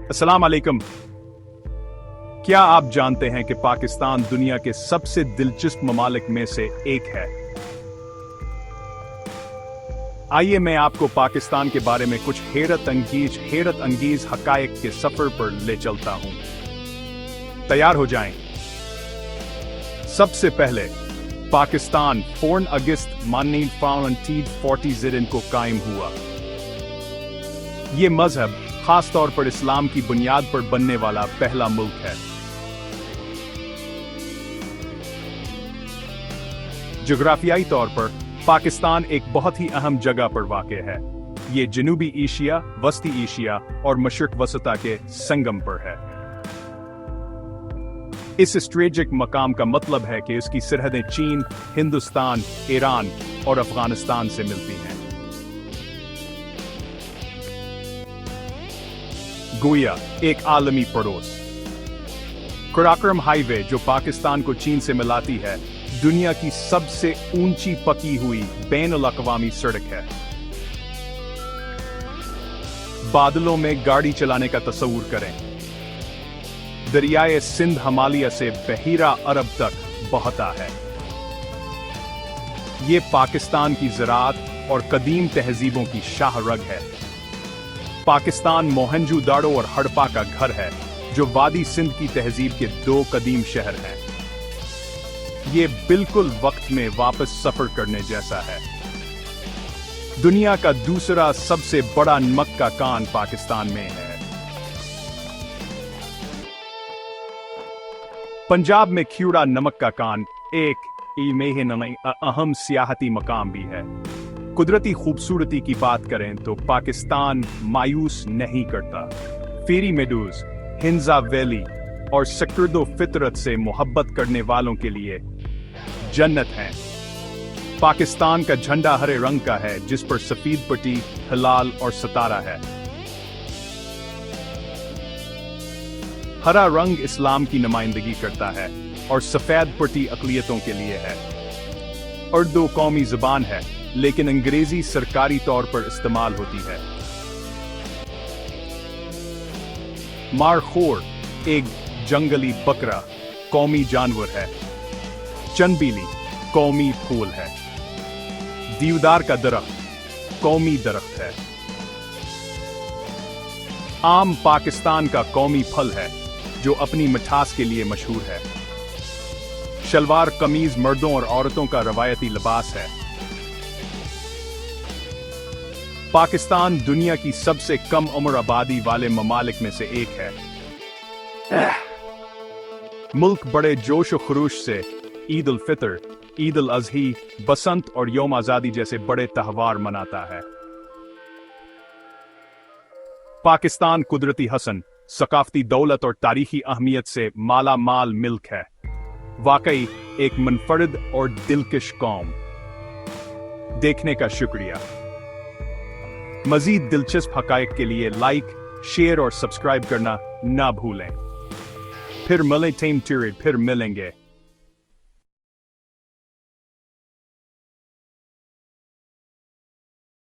अस्सलाम वालेकुम। क्या आप जानते हैं कि पाकिस्तान दुनिया के सबसे दिलचस्प ममालिक में से एक है? आइए मैं आपको पाकिस्तान के बारे में कुछ हैरत अंगेज हकायक के सफर पर ले चलता हूं। तैयार हो जाएं। सबसे पहले पाकिस्तान 4 अगस्त 1940 को कायम हुआ। ये मजहब खास तौर पर इस्लाम की बुनियाद पर बनने वाला पहला मुल्क है। जोग्राफियाई तौर पर पाकिस्तान एक बहुत ही अहम जगह पर वाक़ है। ये जनूबी एशिया, वस्ती एशिया और मशरिक वसता के संगम पर है। इस स्ट्रेटेजिक मकाम का मतलब है कि इसकी सरहदें चीन, हिंदुस्तान, ईरान और अफगानिस्तान से मिलती हैं। गोया एक आलमी पड़ोस। कराकोरम हाईवे जो पाकिस्तान को चीन से मिलाती है, दुनिया की सबसे ऊंची पकी हुई बैनुल-अक़वामी सड़क है। बादलों में गाड़ी चलाने का तस्वुर करें। दरियाए सिंध हिमालय से बहीरा अरब तक बहता है। ये पाकिस्तान की ज़राअत और कदीम तहजीबों की शाहरग है। पाकिस्तान मोहनजोदाड़ो और हड़प्पा का घर है, जो वादी सिंध की तहजीब के 2 कदीम शहर हैं। ये बिल्कुल वक्त में वापस सफर करने जैसा है। दुनिया का दूसरा सबसे बड़ा नमक का कान पाकिस्तान में है। पंजाब में ख्यूड़ा नमक का कान एक अहम सियाहती मकाम भी है। कुदरती खूबसूरती की बात करें तो पाकिस्तान मायूस नहीं करता। फेरी मेडोज, हिंजा वैली और सकर्दो फितरत से मोहब्बत करने वालों के लिए जन्नत है। पाकिस्तान का झंडा हरे रंग का है, जिस पर सफेद पट्टी, हिलाल और सितारा है। हरा रंग इस्लाम की नुमाइंदगी करता है और सफेद पट्टी अक़लियतों के लिए है। उर्दू कौमी ज़ुबान है, लेकिन अंग्रेजी सरकारी तौर पर इस्तेमाल होती है। मारखोर एक जंगली बकरा कौमी जानवर है। चंबीली कौमी फूल है। देवदार का दरख्त कौमी दरख्त है। आम पाकिस्तान का कौमी फल है, जो अपनी मिठास के लिए मशहूर है। शलवार कमीज मर्दों और औरतों का रवायती लिबास है। पाकिस्तान दुनिया की सबसे कम उम्र आबादी वाले ममालिक में से एक है। मुल्क बड़े जोश व खरूश से ईद उल फितर, ईद उल अज़ही, बसंत और यौम आज़ादी जैसे बड़े त्योहार मनाता है। पाकिस्तान कुदरती हसन, सकाफती दौलत और तारीखी अहमियत से माला माल मुल्क है। वाकई एक मुनफरिद और दिलकश कौम। देखने का शुक्रिया। मजीद दिलचस्प हकायक के लिए लाइक, शेयर और सब्सक्राइब करना ना भूलें। फिर मिलेंगे।